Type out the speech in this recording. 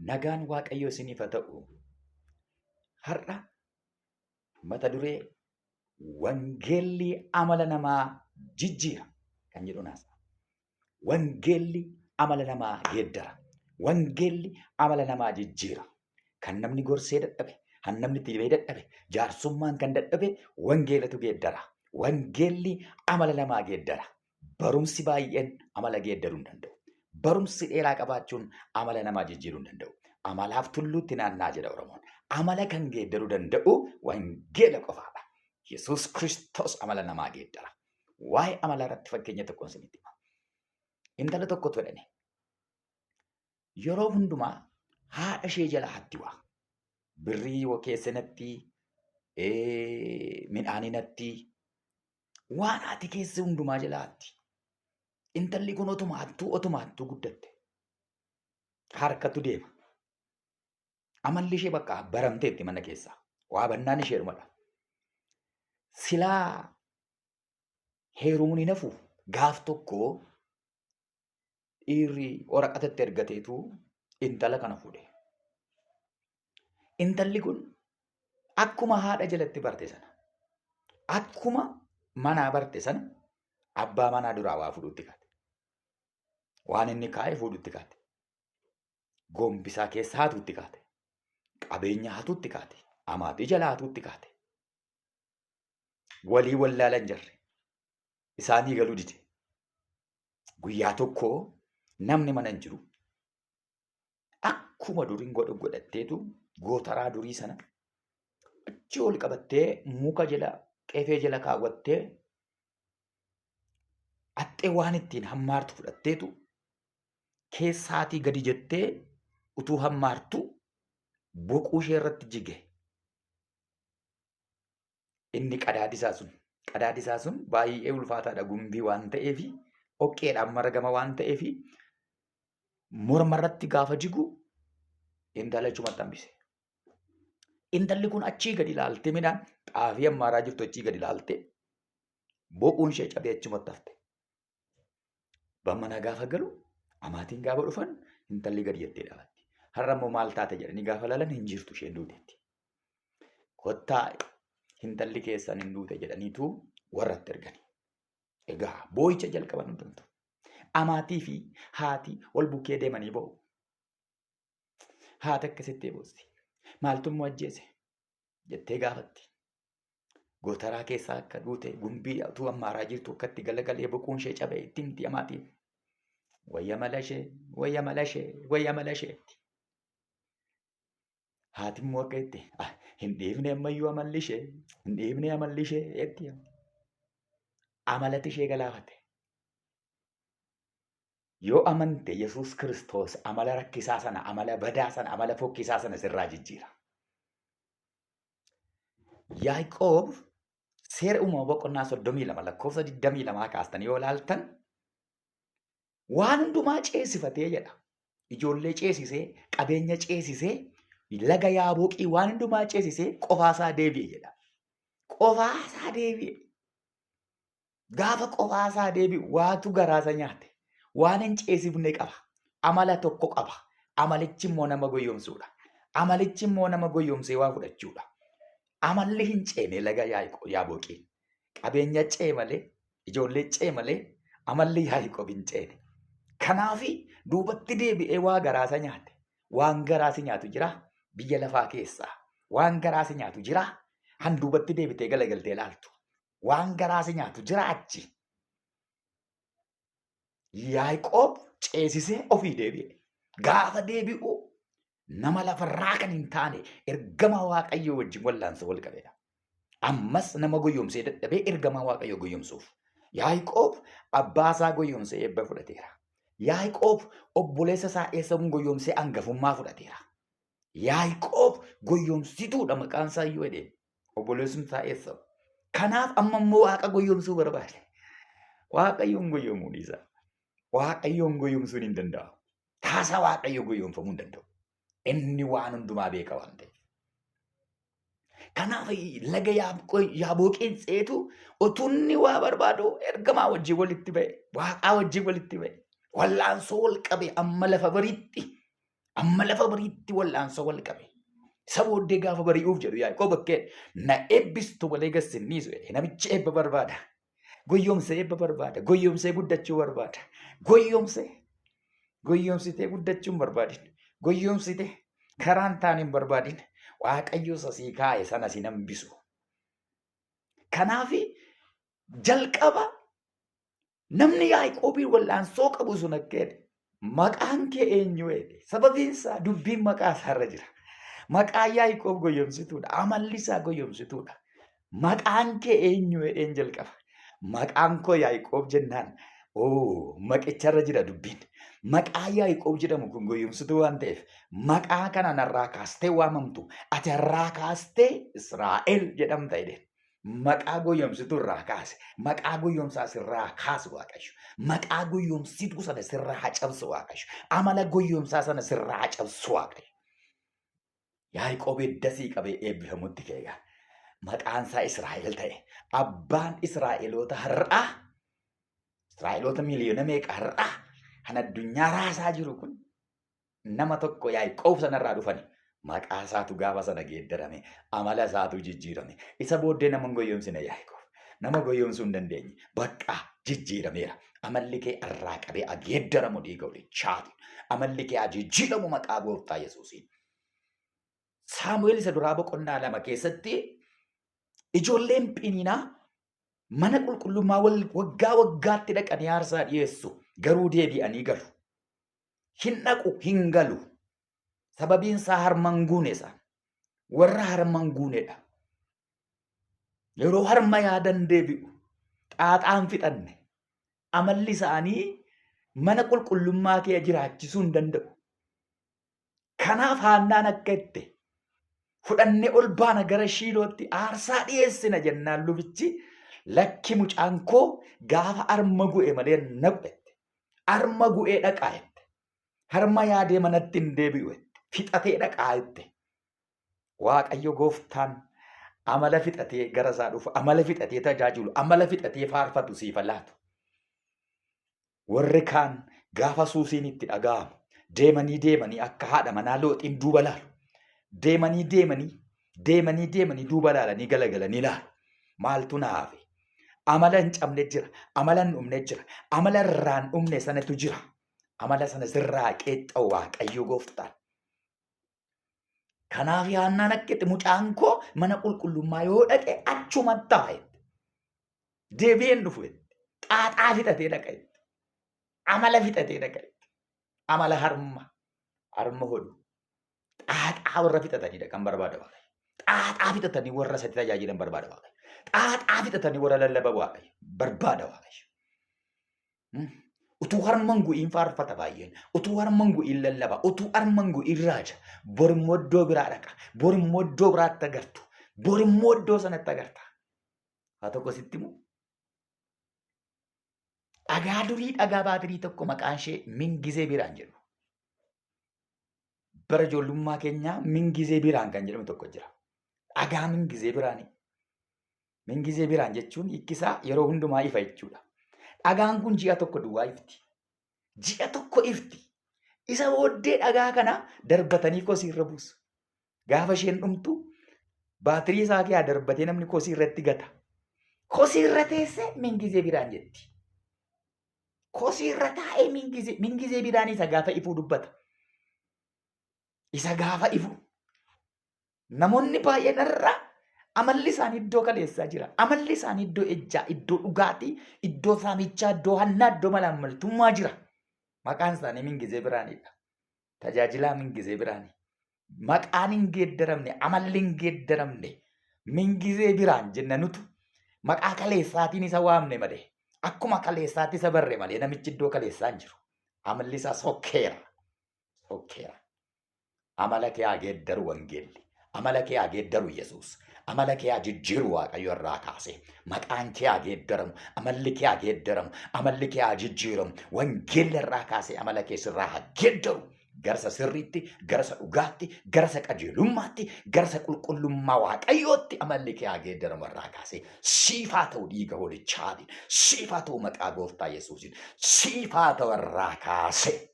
Nagaan Waaqayyoo isiniif haa ta'u. Har'a mata duree wangeelli amala namaa jijjiira kan jedhu naasa. Wangeelli amala namaa geeddara. Wangeelli amala namaa jijjiira. Kan namni gorsee dadhabe, kan namni dhibee dadhabe, jaarsummaan kan dadhabe wangeelatu geeddara. Wangeelli amala namaa geeddara. Barumsi baay'een amala geeddaruu hin danda'u. Barumsi dheeraa qabaachuun amala namaa jijjiiruu hin danda'u. Amalaaf tulluutti naannaa jedha Oromoon. Amala kan geeddaruu danda'u wangeela qofaadha. Yesuus Kiristoos amala namaa geeddara. Waa'ee amala irratti fakkeenya tokkoon isinitti hima. Intala tokkotu jedhani. Yeroo hundumaa haadha ishee jala hatti waa. Birrii keessanatti, midhaaninatti, waan haati keessa hundumaa jala hatti. Intalli kun otuma hattuu guddatte. Harkatu deema. Amalli ishee bakka baramteetti mana keessaa. Waa bannaan ishee dhumadha. Silaa heerumuun hin hafu gaaf tokko dhiirri waraqatatti ergateetu intala kana fuudhe. Intalli kun akkuma haadha jalatti barte sana, akkuma manaa barte sana abbaa manaa duraa waa fuudhutti kaate. Waan inni kaa'e fuudhutti kaate. Gombisaa keessa haatuutti kaate. Qabeenya haatuutti kaate. Amaatii jala haatuutti kaate. Walii wallaalan jarre. Isaanii galuu dide. Guyyaa tokko namni mana hin jiru. Akkuma duriin godhatteetu gootaraa durii sana achi ol qabattee muka jala qefee jala kaawwattee axxee waan ittiin hammaartu fudhatteetu keessaatii gadi jettee utuu hammaartu boquu ishee irratti jige. Inni qadaadisaa sun baay'ee ulfaataadha gumbii waan ta'eef oqqeedhaan margama waan ta'eef morma irratti gaafa jigu intala achumatti hambise. Intalli kun achii gadi ilaalte midhaan xaafii hammaaraa jirtu achii gadi ilaalte boquun ishee cabee achumatti hafte. Bammana gaafa galu amaatiin gaafa dhufan intalli gadi jettee dhaabatti. Har'a immoo maal taate jedhanii gaafa ilaalan hin jirtu isheen duuteetti. Kottaa intalli keessan hin duute jedhaniitu warratti ergani. Egaa boo'icha jalqaban hundumtu. Amaatii fi haati wal bukkee deemanii ba'u. Haati akkasitti boossi. Maaltu immoo ajjeese jettee gaafatti. Gootaraa keessaa akka duute gumbii utuu hammaaraa jirtu akkatti galagalee boquun ishee cabee itti himti amaatiin. Wayya mala ishee. Haati immoo akka itti hin dhiifne ammayyuu amalli ishee jetti. Amalati ishee galaafate. Yoo amante Yesuus Kiristoos amala rakkisaa sana, amala badaa sana, amala fokkisaa sana sirraa jijjiira. Yaaqoob seera uumama boqonnaa 32 lakkoofsa 22 kaastanii yoo ilaaltan waan hundumaa ceesifatee jedha. Ijoollee ceesisee, qabeenya ceesisee, laga Yaaboqii waan hundumaa ceesisee qofaasaa deebi'e jedha. Qofaasaa deebi'e. Gaafa qofaasaa deebi'u waatu garaasa nyaate. Waan hin ceesifne qaba. Amala tokko qaba. Amalichi immoo nama goyyomsuudha. Amalichi immoo nama goyyomsee waa fudhachuudha. Amalli hin ceene laga Yaaboqii. Qabeenya cee malee, ijoollee cee malee, amalli Yaaqoob hin ceene. Kanaafi duubatti deebi'ee waa garaasa nyaate. Waan garaasi nyaatu jira biyya lafaa keessaa. Waan garaasi nyaatu jira han duubatti deebitee galagaltee ilaaltu. Waan garaasi nyaatu jira achi. Yaaqoob ceesisee ofii deebi'e. Gaafa deebi'u nama lafarraa kan hin taane ergama Waaqayyoo wajjin wallaansa wal qabeedha. Ammas nama goyyomsee dadhabee ergama Waaqayyoo goyyomsuuf. Yaaqoob abbaasaa goyyomsee eebba fudhateera. Yaaqoob obboleessa isaa Esaawun goyyomsee hangafummaa fudhateera. Yaaqoob goyyomsituudha maqaan isaa iyyuu jedhee obboleessummaa isaa Esaawu. Kanaaf amma immoo Waaqa goyyomsuu barbaade. Waaqayyoon goyyomuu dhiisa. Waaqayyoon goyyomsuun hin danda'amu. Taasa Waaqayyo goyyomfamuu hin danda'u. Inni waan hundumaa beeka waan ta'eef. Kanaaf laga Yaaboqiin ceetu utunni waa barbaadu ergamaa wajjin walitti ba'e. Waaqaa wajjin walitti ba'e. Wallaansoo wal qabe amma lafa bariitti Amma lafa bariitti wal'aansoo wal qabe. Isa booddee gaafa bari'uuf jedhu Yaaqoob bakkee na eebbistu malee gassinniisu jedhe. Namichi eebba barbaada. Goyyoomsee eebba barbaada. Goyyoomsee guddachuu barbaada. Goyyoomsitee guddachuu hin barbaadin. Goyyoomsitee karaan taan hin barbaadin. Waaqayyo sasii kaa'e sana si nambisu. Kanaaf jalqaba namni Yaaqoobiin wal'aansoo qabu sun akkeedha. Maqaan kee eenyu jedhe. Sababiin isaa dubbiin maqaa isaarra jira. Maqaan Yaaqoob goyyoomsituudha. Amalli isaa goyyoomsituudha. Maqaan kee eenyu jedheen jalqaba. Maqaan koo Yaaqoob jennaan. Maqicharra jira dubbiin. Maqaa Yaaqoob jedhamu kun goyyoomsituu waan ta'eef maqaa kana narraa kaastee waamamtu. Ati irraa kaastee Israa'el jedhamta jedheen. Maqaa goyyoomsituu irraa kaase. Maqaa goyyoomsaa sirraa kaasu Waaqayyo. Maqaa goyyoomsituu sana sirraa cabsu Waaqayyo. Amala goyyoomsaa sana sirraa cabsu Waaqayyo. Yaaqoob eddasii qabee eebbifamutti keegaa. Maqaan isaa Israa'el ta'e. Abbaan Israa'eloota har'aa. Israa'eloota miliyoona meeqa har'aa. Kan addunyaa raasaa jiru kun nama tokko Yaaqoob sanarraa dhufani. Maqaa isaatu gaafa sana geeddarame. Amala isaatu jijjiirame. Isa booddee nama hin goyyoomsine Yaaqoob. Nama goyyoomsuu hin dandeenye. Bakka jijjiirameera. Amalli kee irraa qabee geeddaramu dhiiga walichaati. Amalli kee jijjiiramu maqaa gooftaa Yesuusiin. Saamu'eel isa duraa boqonnaa 2 keessatti ijoolleen Phiniinaa mana qulqullummaa waggaa waggaatti dhaqanii aarsaa dhiyeessu. Garuu deebi'anii galu. Hin dhaqu hin galu. Sababiin isaa harman guune isaan. Warra harman guunedha. Yeroo harma yaadan deebi'u. Xaaxaan fixanne. Amalli isaanii mana qulqullummaa kee jiraachisuu hin danda'u. Kanaaf Haannaan akka itti fudhannee ol baana gara Shiilootti aarsaa dhiyeessina jennaan lubichi lakki mucaan koo gaafa harma gu'e malee naqu. Harma gu'ee dhaqaa jette. Harma yaadee manatti hin deebi'u jette. Fixatee dhaqaa jette. Waaqayyo gooftaan amala fixatee gara isaa dhufu, amala fixatee tajaajilu, amala fixatee faarfatu siif laatu. Warri kaan gaafa suusiin itti dhaga'amu deemanii akka haadha manaa Looxiin duuba laalu. Deemanii duuba laalanii galagalanii laalu. Maaltu naafe? Amala hin cabne jira. Amala hin dhumne jira. Amala irraa hin dhumne sanatu jira. Amala sana sirraa qeexxa'u Waaqayyo gooftaan. Kanaaf Haannaan akkatti mucaan koo mana qulqullummaa yoo dhaqe achumatti taa'e. Deebi'een dhufu. Xaaxaa fixatee dhaqa. Amala fixatee dhaqa. Amala harma hodhu. Xaaxaa warra fixatanii dhaqan barbaada Waaqayyo. Xaaxaa fixatanii warra isatti tajaajilan barbaada Waaqayyo. Xaaxaa fixatanii warra lallaba Waaqayyo barbaada Waaqayyo. Utuu harman gu'iin faarfata baay'een. Utuu harman gu'iin lallaba. Utuu harman gu'iin raaja. Borimmoo iddoo biraa dhaqa. Borimmoo iddoo biraatti agartu. Borimmoo iddoo sanatti agarta. Haa tokko sitti immoo. Dhagaa durii dhagaa baatirii tokko maqaan ishee Mingizee Biraan jedhu. Bara ijoollummaa keenyaa Mingizee Biraan kan jedhamu tokko jira. Dhagaa Mingizee Biraanii. Mingizee Biraan jechuun hiikkisaa yeroo hundumaa ifa jechuudha. Dhagaan kun ji'a tokko duwwaa ifti. Ji'a tokko ifti. Isa booddee dhagaa kana darbatanii kosii irra buusu. Gaafa isheen dhumtu baatirii isaa kee darbatee namni kosii irratti gata. Kosii irra teessee Mingizee Biraan jetti. Kosii irra taa'ee Mingizee Biraan isa gaafa ifuu dubbata. Isa gaafa ifu. Namoonni baay'een irraa amalli isaanii iddoo kaleessaa jira. Amalli isaanii iddoo ejjaa, iddoo dhugaatii, iddoo saamichaa, iddoo hannaa, iddoo malaammaltummaa jira. Maqaan isaanii Mingizee Biraanidha. Tajaajilaa Mingizee Biraanii. Maqaan hin geeddaramne, amalli hin geeddaramne Mingizee Biraan jenna nutu maqaa kaleessaatiin isa waamne malee. Akkuma kaleessaatti isa barre malee namichi iddoo kaleessaa hin jiru. Amalli isaa sokkeera. Amala kee haa geeddaru wangeelli. Amala kee haa geeddaru Yesuus. Amala kee haa jijjiiru Waaqayyo irraa kaase. Maqaan kee haa geeddaramu. Amalli kee haa geeddaramu. Amalli kee haa jijjiiramu. Wangeelli irraa kaase amala kee sirraa haa geeddaru. Garsa sirriitti, garsa dhugaatti, garsa qajeelummaatti, garsa qulqullummaa Waaqayyootti amalli kee haa geeddaramu irraa kaase. Siif haa ta'u dhiiga holichaatiin. Siif haa ta'u maqaa gooftaa Yesuusiin. Siif haa ta'u irraa kaase.